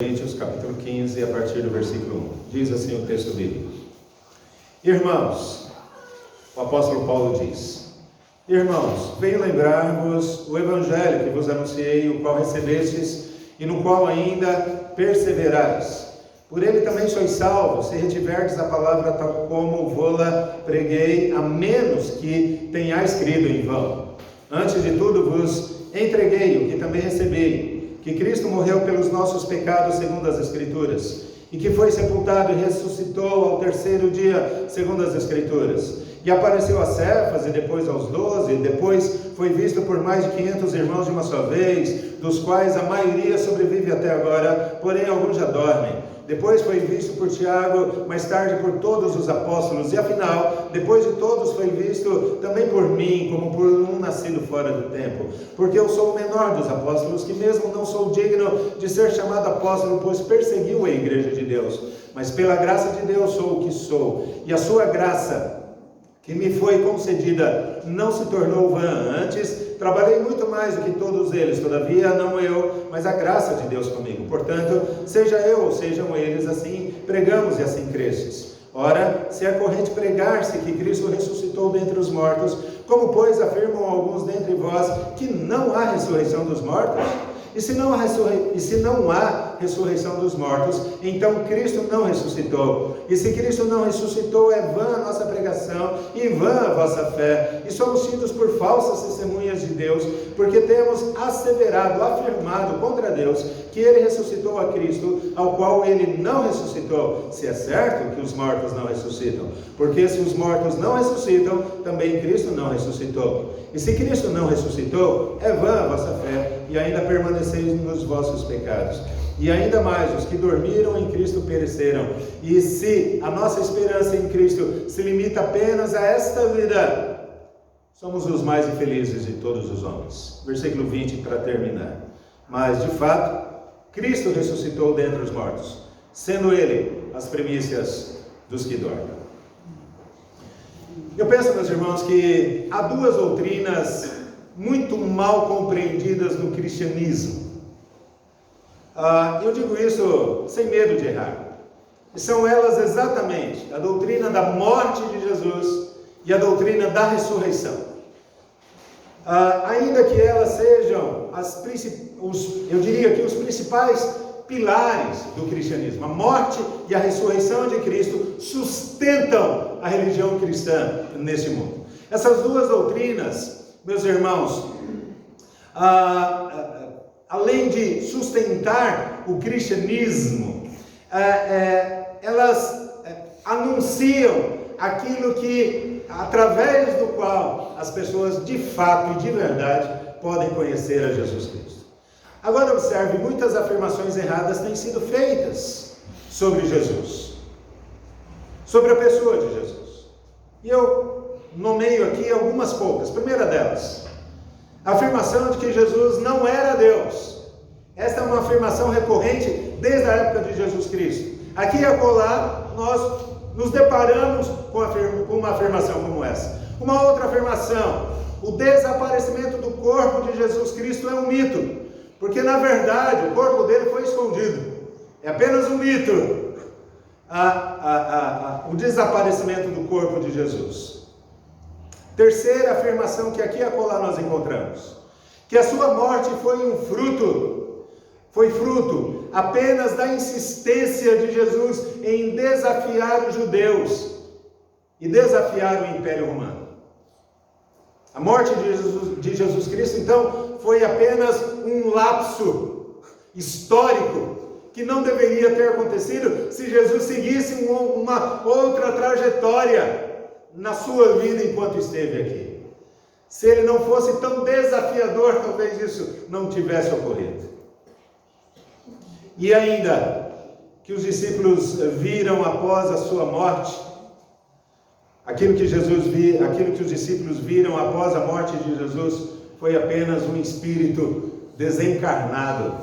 Coríntios, capítulo 15, a partir do versículo 1. Diz assim o texto bíblico. Irmãos, o apóstolo Paulo diz: Irmãos, venho lembrar-vos o evangelho que vos anunciei, o qual recebestes e no qual ainda perseverais. Por ele também sois salvos, se retiverdes a palavra tal como vô-la preguei, a menos que tenhais crido em vão. Antes de tudo vos entreguei o que também recebi, que Cristo morreu pelos nossos pecados segundo as Escrituras, e que foi sepultado e ressuscitou ao terceiro dia segundo as Escrituras, e apareceu a Cefas e depois aos 12, depois foi visto por mais de 500 irmãos de uma só vez, dos quais a maioria sobrevive até agora, porém alguns já dormem. Depois foi visto por Tiago, mais tarde por todos os apóstolos, e afinal, depois de todos foi visto também por mim, como por um nascido fora do tempo. Porque eu sou o menor dos apóstolos, que mesmo não sou digno de ser chamado apóstolo, pois perseguiu a igreja de Deus. Mas pela graça de Deus sou o que sou, e a sua graça que me foi concedida não se tornou vã. Antes, trabalhei muito mais do que todos eles, todavia não eu, mas a graça de Deus comigo. Portanto, seja eu ou sejam eles, assim pregamos e assim cresces. Ora, se é corrente pregar-se que Cristo ressuscitou dentre os mortos, como pois afirmam alguns dentre vós que não há ressurreição dos mortos? E se não há ressurreição dos mortos, então Cristo não ressuscitou. E se Cristo não ressuscitou, é vã a nossa pregação e vã a vossa fé. E somos tidos por falsas testemunhas de Deus, porque temos asseverado, afirmado contra Deus, que Ele ressuscitou a Cristo, ao qual Ele não ressuscitou. Se é certo que os mortos não ressuscitam. Porque se os mortos não ressuscitam, também Cristo não ressuscitou. E se Cristo não ressuscitou, é vã a vossa fé, e ainda permaneceis nos vossos pecados. E ainda mais, os que dormiram em Cristo pereceram. E se a nossa esperança em Cristo se limita apenas a esta vida, somos os mais infelizes de todos os homens. Versículo 20 para terminar. Mas, de fato, Cristo ressuscitou dentre os mortos, sendo Ele as primícias dos que dormem. Eu penso, meus irmãos, que há duas doutrinas muito mal compreendidas no cristianismo. Eu digo isso sem medo de errar. E são elas exatamente a doutrina da morte de Jesus e a doutrina da ressurreição. Ainda que elas sejam eu diria que os principais pilares do cristianismo, a morte e a ressurreição de Cristo sustentam a religião cristã neste mundo. Essas duas doutrinas, meus irmãos, além de sustentar o cristianismo, elas anunciam aquilo que, através do qual as pessoas de fato e de verdade podem conhecer a Jesus Cristo. Agora observe, muitas afirmações erradas têm sido feitas sobre Jesus, sobre a pessoa de Jesus. E eu nomeio aqui algumas poucas. Primeira delas, a afirmação de que Jesus não era Deus. Esta é uma afirmação recorrente desde a época de Jesus Cristo. Aqui e acolá nós nos deparamos com uma afirmação como essa. Uma outra afirmação: o desaparecimento do corpo de Jesus Cristo é um mito, porque na verdade o corpo dele foi escondido. É apenas um mito. O desaparecimento do corpo de Jesus. Terceira afirmação que aqui e acolá nós encontramos: que a sua morte foi fruto apenas da insistência de Jesus em desafiar os judeus e desafiar o Império Romano. A morte de Jesus Cristo, então, foi apenas um lapso histórico que não deveria ter acontecido se Jesus seguisse uma outra trajetória na sua vida enquanto esteve aqui. Se ele não fosse tão desafiador, talvez isso não tivesse ocorrido. E ainda, que os discípulos viram após a sua morte, aquilo que os discípulos viram após a morte de Jesus foi apenas um espírito desencarnado,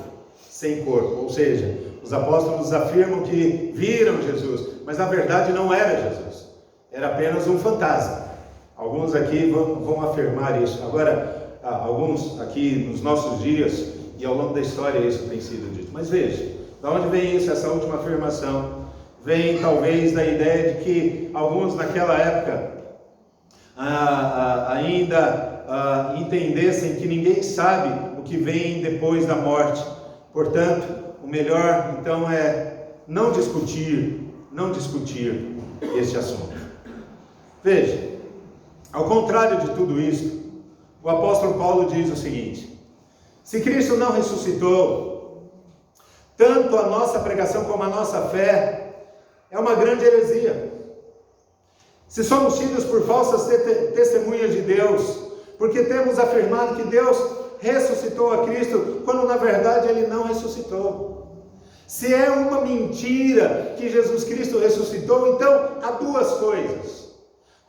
sem corpo. Ou seja, os apóstolos afirmam que viram Jesus, mas na verdade não era Jesus, era apenas um fantasma. Alguns aqui vão afirmar isso. Agora, alguns aqui nos nossos dias, e ao longo da história isso tem sido dito. Mas veja, Da onde vem isso, essa última afirmação? Vem talvez da ideia de que alguns naquela época ainda entendessem que ninguém sabe o que vem depois da morte. Portanto, o melhor então é não discutir este assunto. Veja, ao contrário de tudo isso, o apóstolo Paulo diz o seguinte: se Cristo não ressuscitou, tanto a nossa pregação como a nossa fé é uma grande heresia. Se somos tidos por falsas testemunhas de Deus, porque temos afirmado que Deus ressuscitou a Cristo, quando na verdade Ele não ressuscitou. Se é uma mentira que Jesus Cristo ressuscitou, então há duas coisas: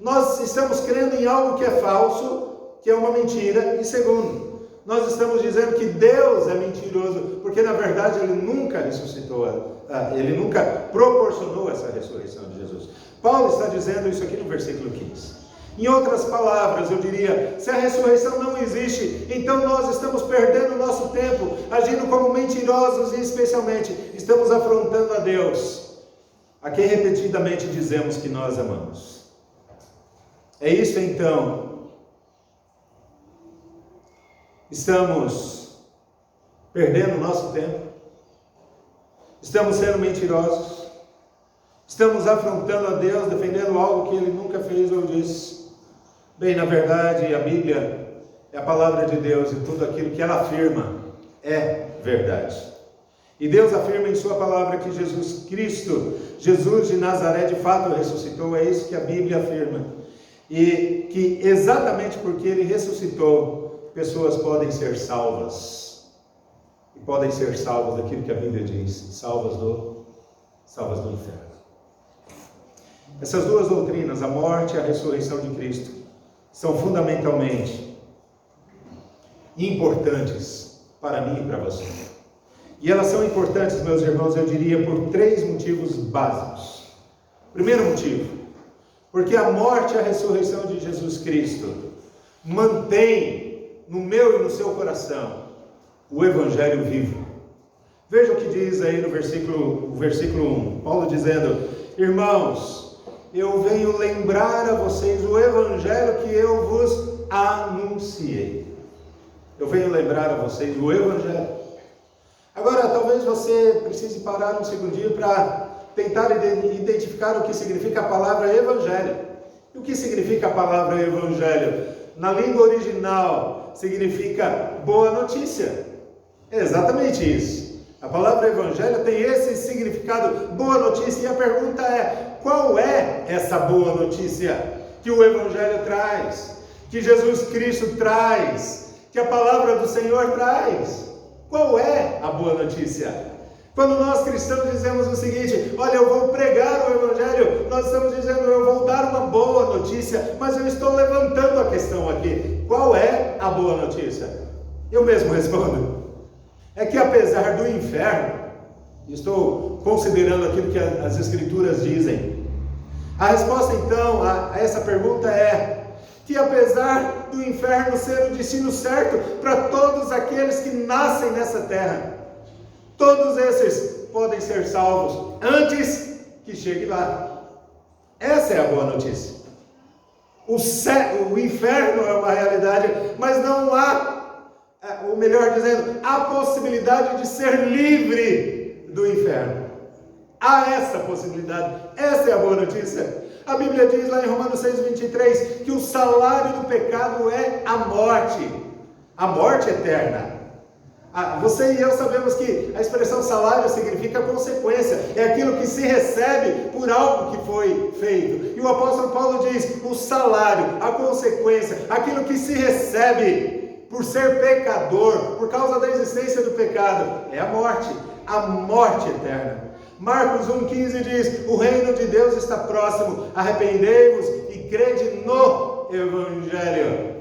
nós estamos crendo em algo que é falso, que é uma mentira, e segundo, nós estamos dizendo que Deus é mentiroso, porque na verdade Ele nunca ressuscitou, Ele nunca proporcionou essa ressurreição de Jesus. Paulo está dizendo isso aqui no versículo 15. Em outras palavras, eu diria, se a ressurreição não existe, então nós estamos perdendo o nosso tempo, agindo como mentirosos e especialmente estamos afrontando a Deus, a quem repetidamente dizemos que nós amamos. É isso então. Estamos perdendo o nosso tempo, estamos sendo mentirosos, estamos afrontando a Deus, defendendo algo que Ele nunca fez ou disse. Bem, na verdade, a Bíblia é a palavra de Deus e tudo aquilo que ela afirma é verdade. E Deus afirma em sua palavra que Jesus Cristo, Jesus de Nazaré, de fato ressuscitou. É isso que a Bíblia afirma. E que exatamente porque Ele ressuscitou, pessoas podem ser salvas. E podem ser salvas daquilo que a Bíblia diz, salvas do inferno. Essas duas doutrinas, a morte e a ressurreição de Cristo, são fundamentalmente importantes para mim e para você. E elas são importantes, meus irmãos, eu diria, por três motivos básicos. Primeiro motivo, porque a morte e a ressurreição de Jesus Cristo mantém no meu e no seu coração o Evangelho vivo. Veja o que diz aí no versículo 1, Paulo dizendo: irmãos, eu venho lembrar a vocês o Evangelho que eu vos anunciei. Eu venho lembrar a vocês o Evangelho. Agora, talvez você precise parar um segundinho para tentar identificar o que significa a palavra Evangelho. E o que significa a palavra Evangelho? Na língua original, significa boa notícia. É exatamente isso. A palavra Evangelho tem esse significado, boa notícia. E a pergunta é: qual é essa boa notícia que o Evangelho traz? Que Jesus Cristo traz? Que a palavra do Senhor traz? Qual é a boa notícia? Quando nós cristãos dizemos o seguinte: olha, eu vou pregar o Evangelho, nós estamos dizendo, eu vou dar uma boa notícia, mas eu estou levantando a questão aqui. Qual é a boa notícia? Eu mesmo respondo: é que apesar do inferno, estou considerando aquilo que as Escrituras dizem, a resposta então a essa pergunta é que apesar do inferno ser o destino certo para todos aqueles que nascem nessa terra, todos esses podem ser salvos antes que chegue lá. Essa é a boa notícia. O inferno é uma realidade, mas não há, ou melhor dizendo, a possibilidade de ser livre do inferno. Há essa possibilidade. Essa é a boa notícia. A Bíblia diz lá em Romanos 6,23 que o salário do pecado é a morte eterna. Você e eu sabemos que a expressão salário significa consequência, é aquilo que se recebe por algo que foi feito. E o apóstolo Paulo diz: o salário, a consequência, aquilo que se recebe por ser pecador, por causa da existência do pecado, é a morte eterna. Marcos 1,15 diz: o reino de Deus está próximo, arrependei-vos e crede no Evangelho.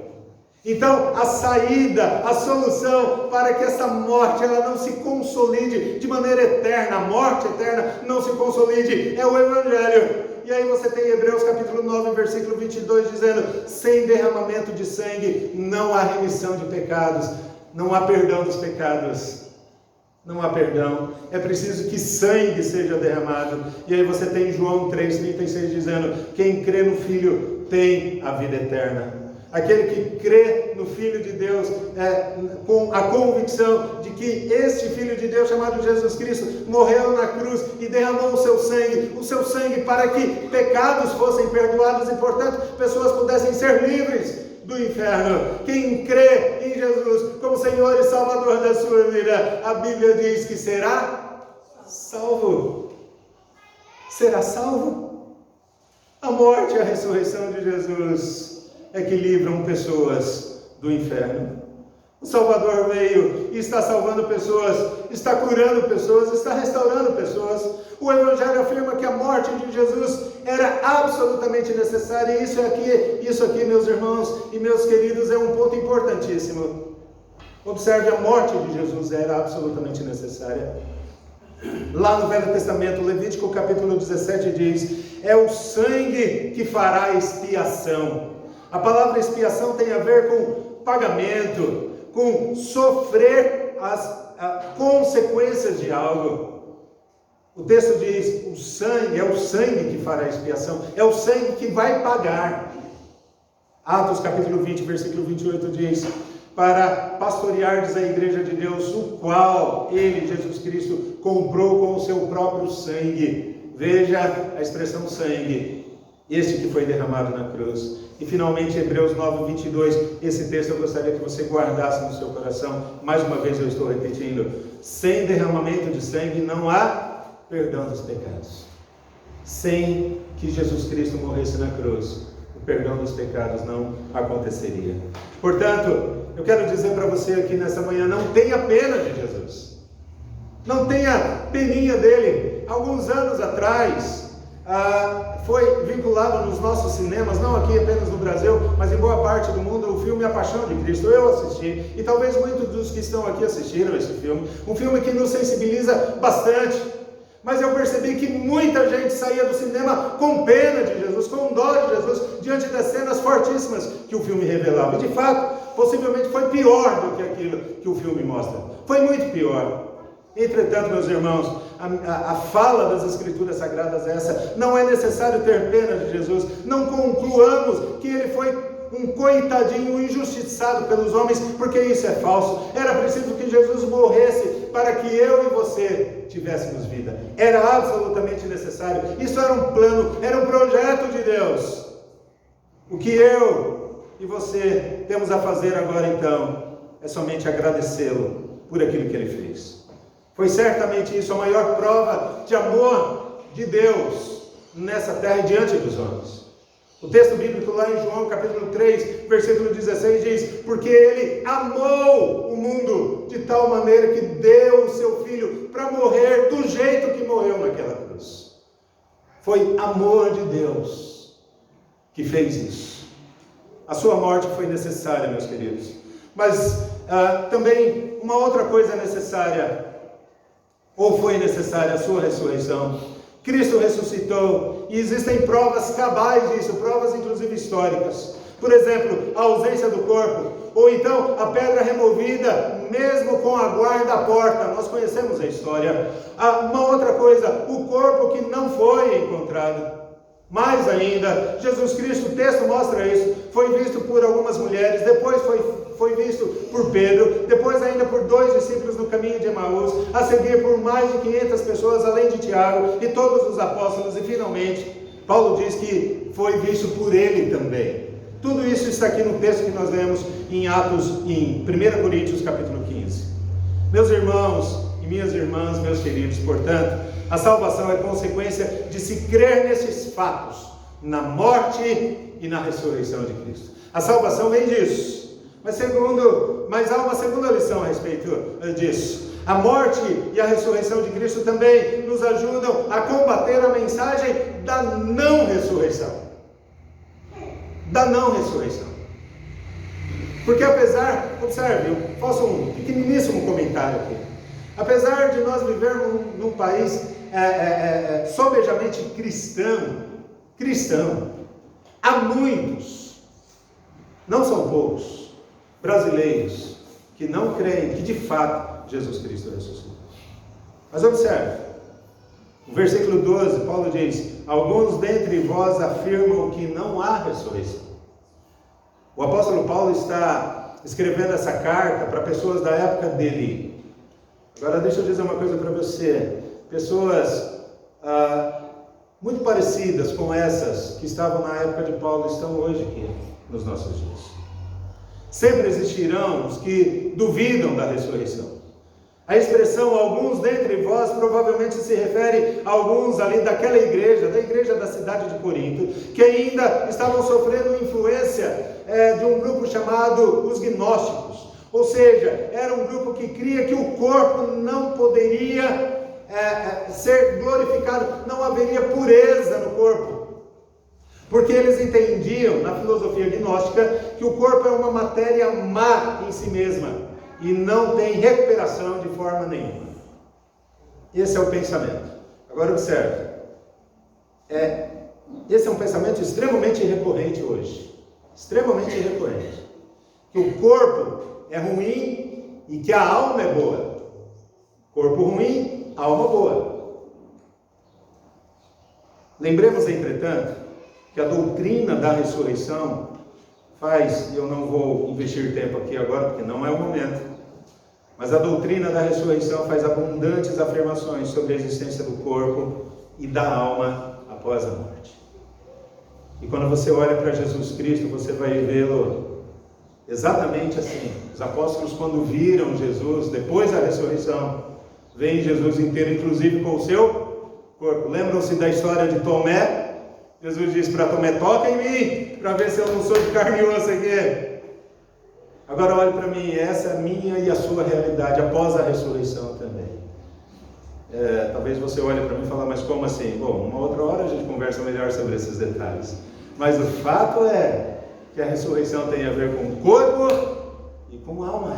Então, a saída, a solução para que essa morte ela não se consolide de maneira eterna, a morte eterna não se consolide, é o Evangelho. E aí você tem Hebreus capítulo 9, versículo 22 dizendo: sem derramamento de sangue não há remissão de pecados, não há perdão dos pecados. não há perdão. É preciso que sangue seja derramado. E aí você tem João 3,36 dizendo: quem crê no Filho tem a vida eterna. Aquele que crê no Filho de Deus, com a convicção de que este Filho de Deus, chamado Jesus Cristo, morreu na cruz e derramou o seu sangue para que pecados fossem perdoados e, portanto, pessoas pudessem ser livres do inferno. Quem crê em Jesus como Senhor e Salvador da sua vida, a Bíblia diz que será salvo. Será salvo. A morte e a ressurreição de Jesus é que livram pessoas do inferno. O Salvador veio e está salvando pessoas, está curando pessoas, está restaurando pessoas. O Evangelho afirma que a morte de Jesus era absolutamente necessária. E isso aqui, meus irmãos e meus queridos, é um ponto importantíssimo. Observe, a morte de Jesus era absolutamente necessária. Lá no Velho Testamento, Levítico capítulo 17 diz: é o sangue que fará expiação. A palavra expiação tem a ver com pagamento, com sofrer as consequências de algo. O texto diz: o sangue, é o sangue que fará expiação, é o sangue que vai pagar. Atos capítulo 20, versículo 28 diz: para pastoreardes a igreja de Deus, o qual ele, Jesus Cristo, comprou com o seu próprio sangue. Veja a expressão sangue, este que foi derramado na cruz. E finalmente Hebreus 9, 22, esse texto eu gostaria que você guardasse no seu coração. Mais uma vez eu estou repetindo: sem derramamento de sangue não há perdão dos pecados. Sem que Jesus Cristo morresse na cruz, o perdão dos pecados não aconteceria. Portanto, eu quero dizer para você aqui nessa manhã: não tenha pena de Jesus, não tenha peninha dele. Alguns anos atrás, foi vinculado nos nossos cinemas, não aqui apenas no Brasil, mas em boa parte do mundo, o filme A Paixão de Cristo. Eu assisti, e talvez muitos dos que estão aqui assistiram esse filme. Um filme que nos sensibiliza bastante, mas eu percebi que muita gente saía do cinema com pena de Jesus, com dó de Jesus, diante das cenas fortíssimas que o filme revelava. E de fato, possivelmente foi pior do que aquilo que o filme mostra. Foi muito pior. Entretanto, meus irmãos, a fala das Escrituras Sagradas é essa: não é necessário ter pena de Jesus. Não concluamos que ele foi um coitadinho injustiçado pelos homens, porque isso é falso. Era preciso que Jesus morresse para que eu e você tivéssemos vida. Era absolutamente necessário. Isso era um plano, era um projeto de Deus. O que eu e você temos a fazer agora, então, é somente agradecê-lo por aquilo que ele fez. Foi certamente isso a maior prova de amor de Deus nessa terra e diante dos homens. O texto bíblico lá em João capítulo 3, versículo 16 diz: porque ele amou o mundo de tal maneira que deu o seu filho para morrer do jeito que morreu naquela cruz. Foi amor de Deus que fez isso. A sua morte foi necessária, meus queridos. Mas também uma outra coisa necessária, ou foi necessária, a sua ressurreição. Cristo ressuscitou, e existem provas cabais disso, provas inclusive históricas. Por exemplo, a ausência do corpo, ou então a pedra removida, mesmo com a guarda à porta. Nós conhecemos a história. Uma outra coisa, o corpo que não foi encontrado. Mais ainda, Jesus Cristo, o texto mostra isso, foi visto por algumas mulheres, depois foi visto por Pedro, depois ainda por 2 discípulos no caminho de Emaús, a seguir por mais de 500 pessoas, além de Tiago e todos os apóstolos, e finalmente, Paulo diz que foi visto por ele também. Tudo isso está aqui no texto que nós lemos em em 1 Coríntios capítulo 15. Meus irmãos e minhas irmãs, meus queridos, portanto, a salvação é consequência de se crer nesses fatos, na morte e na ressurreição de Cristo. A salvação vem disso. Mas há uma segunda lição a respeito disso. A morte e a ressurreição de Cristo também nos ajudam a combater a mensagem da não ressurreição. Da não ressurreição. Porque observe, eu faço um pequeniníssimo comentário aqui. Apesar de nós vivermos num país sobejamente cristão, há muitos, não são poucos, brasileiros que não creem que de fato Jesus Cristo ressuscitou. Mas observe, no versículo 12, Paulo diz: alguns dentre vós afirmam que não há ressurreição. O apóstolo Paulo está escrevendo essa carta para pessoas da época dele. Agora deixa eu dizer uma coisa para você. Pessoas muito parecidas com essas que estavam na época de Paulo estão hoje aqui nos nossos dias. Sempre existirão os que duvidam da ressurreição. A expressão alguns dentre vós provavelmente se refere a alguns ali daquela igreja, da igreja da cidade de Corinto, que ainda estavam sofrendo influência de um grupo chamado os gnósticos. Ou seja, era um grupo que cria que o corpo não poderia ser glorificado, não haveria pureza no corpo. Porque eles entendiam, na filosofia gnóstica, que o corpo é uma matéria má em si mesma e não tem recuperação de forma nenhuma. Esse é o pensamento. Agora observe, esse é um pensamento extremamente recorrente hoje. Extremamente recorrente. Que o corpo é ruim e que a alma é boa. Corpo ruim, alma boa. Lembremos, entretanto, que a doutrina da ressurreição faz, e eu não vou investir tempo aqui agora, porque não é o momento, mas a doutrina da ressurreição faz abundantes afirmações sobre a existência do corpo e da alma após a morte. E quando você olha para Jesus Cristo, você vai vê-lo exatamente assim. Os apóstolos, quando viram Jesus, depois da ressurreição, veem Jesus inteiro, inclusive com o seu corpo. Lembram-se da história de Tomé? Jesus disse para Tomé: toca em mim, para ver se eu não sou de carne e osso aqui. Agora olhe para mim, essa é a minha e a sua realidade após a ressurreição também. Talvez você olhe para mim e fale: mas como assim? Bom, uma outra hora a gente conversa melhor sobre esses detalhes. Mas o fato é que a ressurreição tem a ver com corpo e com alma.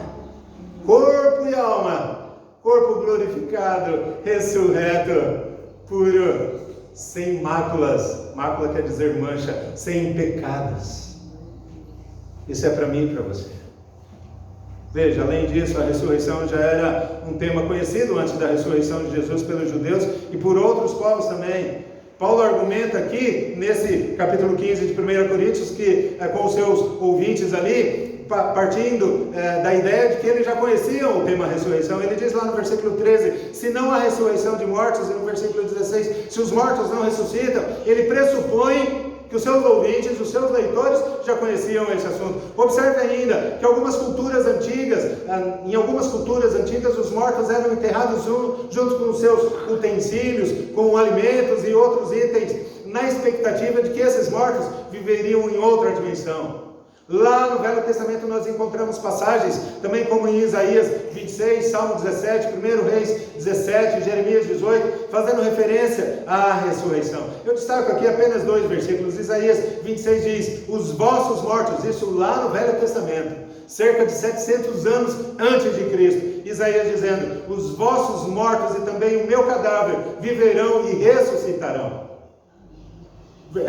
Corpo e alma. Corpo glorificado, ressurreto, puro, sem máculas. Mácula quer dizer mancha, sem pecados. Isso é para mim e para você. Veja, além disso, a ressurreição já era um tema conhecido antes da ressurreição de Jesus pelos judeus e por outros povos também. Paulo argumenta aqui, nesse capítulo 15 de 1 Coríntios, que com os seus ouvintes ali, partindo da ideia de que eles já conheciam o tema ressurreição. Ele diz lá no versículo 13, se não há ressurreição de mortos, e no versículo 16, se os mortos não ressuscitam, ele pressupõe que os seus ouvintes, os seus leitores já conheciam esse assunto. Observe ainda que em algumas culturas antigas, os mortos eram enterrados junto com os seus utensílios, com alimentos e outros itens, na expectativa de que esses mortos viveriam em outra dimensão. Lá no Velho Testamento nós encontramos passagens, também como em Isaías 26, Salmo 17, 1 Reis 17, Jeremias 18, fazendo referência à ressurreição. Eu destaco aqui apenas 2 versículos. Isaías 26 diz, os vossos mortos, isso lá no Velho Testamento, cerca de 700 anos antes de Cristo. Isaías dizendo, os vossos mortos e também o meu cadáver viverão e ressuscitarão. 1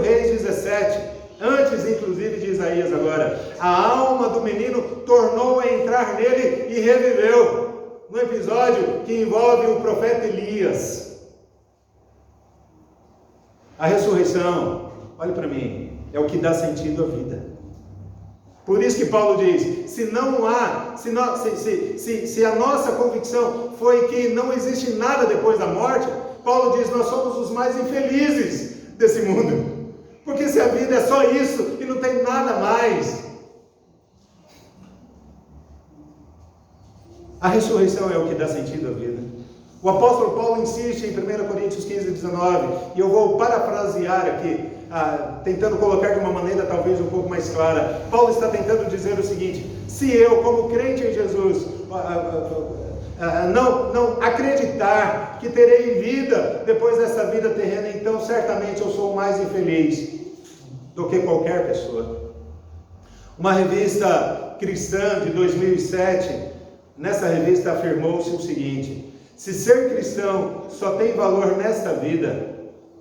Reis 17, antes inclusive de Isaías agora, a alma do menino tornou a entrar nele e reviveu, no episódio que envolve o profeta Elias. A ressurreição, olhe para mim, é o que dá sentido à vida. Por isso que Paulo diz, se a nossa convicção foi que não existe nada depois da morte, Paulo diz, nós somos os mais infelizes desse mundo. Porque se a vida é só isso e não tem nada mais. A ressurreição é o que dá sentido à vida. O apóstolo Paulo insiste em 1 Coríntios 15, 19, e eu vou parafrasear aqui, tentando colocar de uma maneira talvez um pouco mais clara. Paulo está tentando dizer o seguinte, se eu, como crente em Jesus, não acreditar que terei vida depois dessa vida terrena, então certamente eu sou mais infeliz do que qualquer pessoa. Uma revista cristã de 2007, nessa revista afirmou-se o seguinte, se ser cristão só tem valor nesta vida,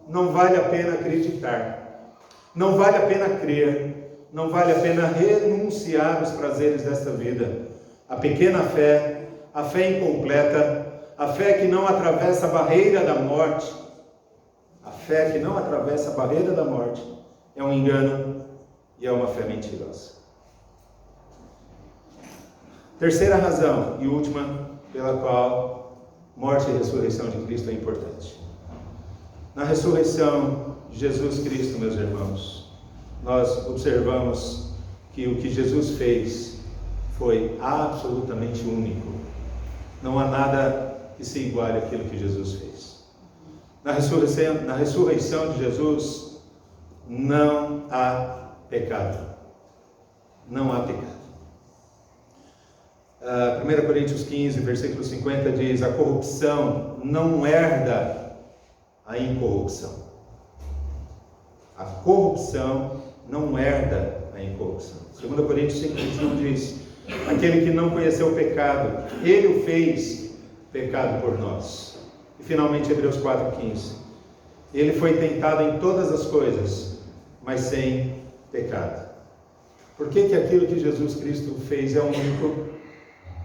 não vale a pena acreditar, não vale a pena crer, não vale a pena renunciar aos prazeres desta vida. A pequena fé, a fé incompleta, a fé que não atravessa a barreira da morte, a fé que não atravessa a barreira da morte é um engano e é uma fé mentirosa. Terceira razão e última pela qual morte e ressurreição de Cristo é importante. Na ressurreição de Jesus Cristo, meus irmãos, nós observamos que o que Jesus fez foi absolutamente único. Não há nada que se iguale àquilo que Jesus fez. Na ressurreição de Jesus, não há pecado. Não há pecado. 1 Coríntios 15, versículo 50 diz: a corrupção não herda a incorrupção. A corrupção não herda a incorrupção. 2 Coríntios 5, 21 diz: aquele que não conheceu o pecado, ele o fez pecado por nós. E finalmente Hebreus 4,15: ele foi tentado em todas as coisas, mas sem pecado. Por que aquilo que Jesus Cristo fez é único?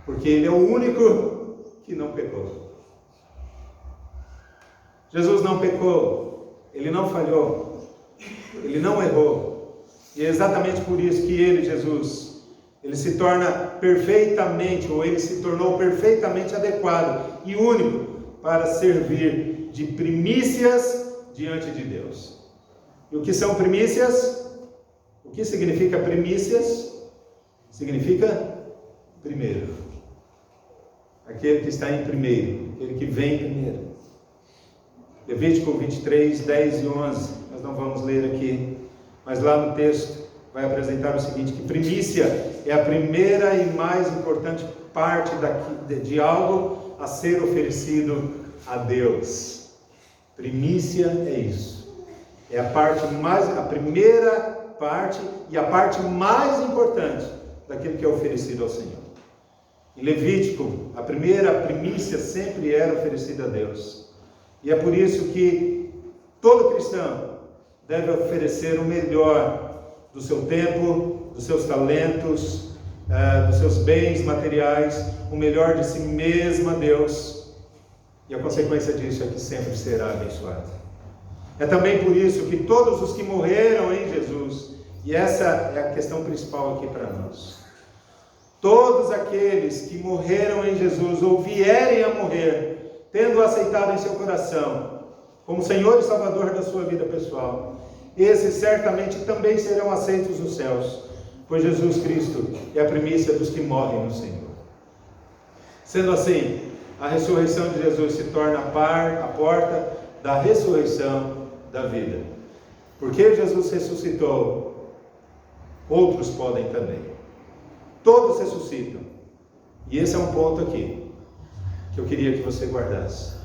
Porque ele é o único que não pecou. Jesus não pecou, ele não falhou, ele não errou. E é exatamente por isso que ele, Jesus, ele se torna perfeitamente, ou ele se tornou perfeitamente adequado e único para servir de primícias diante de Deus. E o que são primícias? O que significa primícias? Significa primeiro. Aquele que está em primeiro, aquele que vem primeiro. Levítico 23, 10 e 11, nós não vamos ler aqui, mas lá no texto vai apresentar o seguinte: que primícia é a primeira e mais importante parte de algo a ser oferecido a Deus. Primícia é isso. É a primeira parte e a parte mais importante daquilo que é oferecido ao Senhor. Em Levítico, a primeira primícia sempre era oferecida a Deus. E é por isso que todo cristão deve oferecer o melhor do seu tempo, dos seus talentos, dos seus bens materiais, o melhor de si mesmo a Deus. E a consequência disso é que sempre será abençoado. É também por isso que todos os que morreram em Jesus, e essa é a questão principal aqui para nós, todos aqueles que morreram em Jesus ou vierem a morrer, tendo aceitado em seu coração como Senhor e Salvador da sua vida pessoal, esses certamente também serão aceitos nos céus, pois Jesus Cristo é a primícia dos que morrem no Senhor. Sendo assim, a ressurreição de Jesus se torna a porta da ressurreição da vida. Porque Jesus ressuscitou, outros podem também. Todos ressuscitam. E esse é um ponto aqui que eu queria que você guardasse.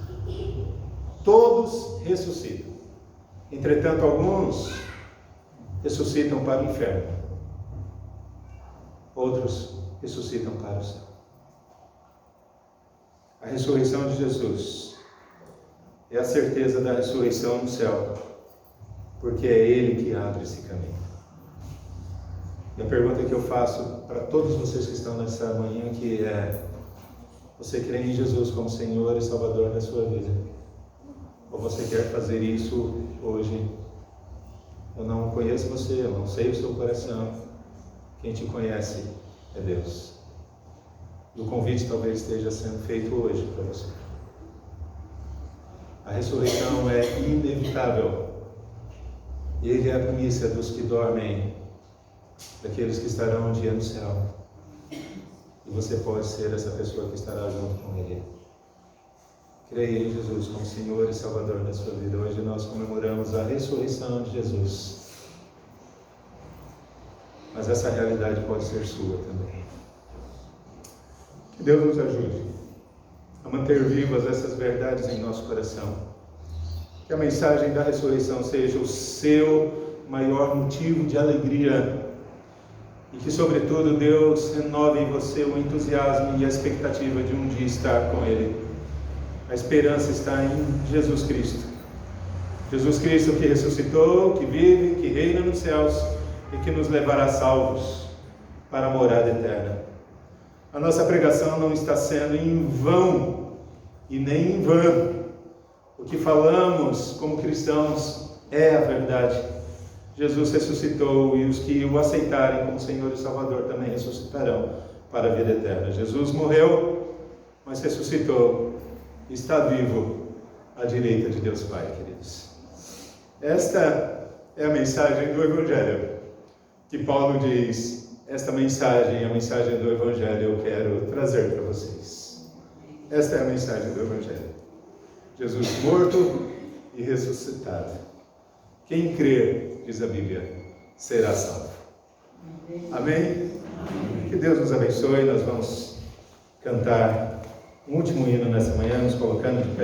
Todos ressuscitam. Entretanto, alguns ressuscitam para o inferno. Outros ressuscitam para o céu. A ressurreição de Jesus é a certeza da ressurreição no céu, porque é Ele que abre esse caminho. E a pergunta que eu faço para todos vocês que estão nessa manhã aqui é: você crê em Jesus como Senhor e Salvador da sua vida? Ou você quer fazer isso hoje? Eu não conheço você, eu não sei o seu coração. Quem te conhece é Deus. E o convite talvez esteja sendo feito hoje para você. A ressurreição é inevitável. Ele é a primícia dos que dormem, daqueles que estarão um dia no céu. E você pode ser essa pessoa que estará junto com Ele. Creia em Jesus como Senhor e Salvador da sua vida. Hoje nós comemoramos a ressurreição de Jesus. Mas essa realidade pode ser sua também. Que Deus nos ajude a manter vivas essas verdades em nosso coração. Que a mensagem da ressurreição seja o seu maior motivo de alegria. E que, sobretudo, Deus renove em você o entusiasmo e a expectativa de um dia estar com Ele. A esperança está em Jesus Cristo. Jesus Cristo que ressuscitou, que vive, que reina nos céus e que nos levará salvos para a morada eterna. A nossa pregação não está sendo em vão, e nem em vão. O que falamos como cristãos é a verdade. Jesus ressuscitou e os que o aceitarem como Senhor e Salvador também ressuscitarão para a vida eterna. Jesus morreu, mas ressuscitou, está vivo à direita de Deus Pai, queridos. Esta é a mensagem do Evangelho, que Paulo diz, esta mensagem, a mensagem do Evangelho, eu quero trazer para vocês. Esta é a mensagem do Evangelho. Jesus morto e ressuscitado. Quem crer, diz a Bíblia, será salvo. Amém? Que Deus nos abençoe. Nós vamos cantar um último hino nessa manhã, nos colocando de pé.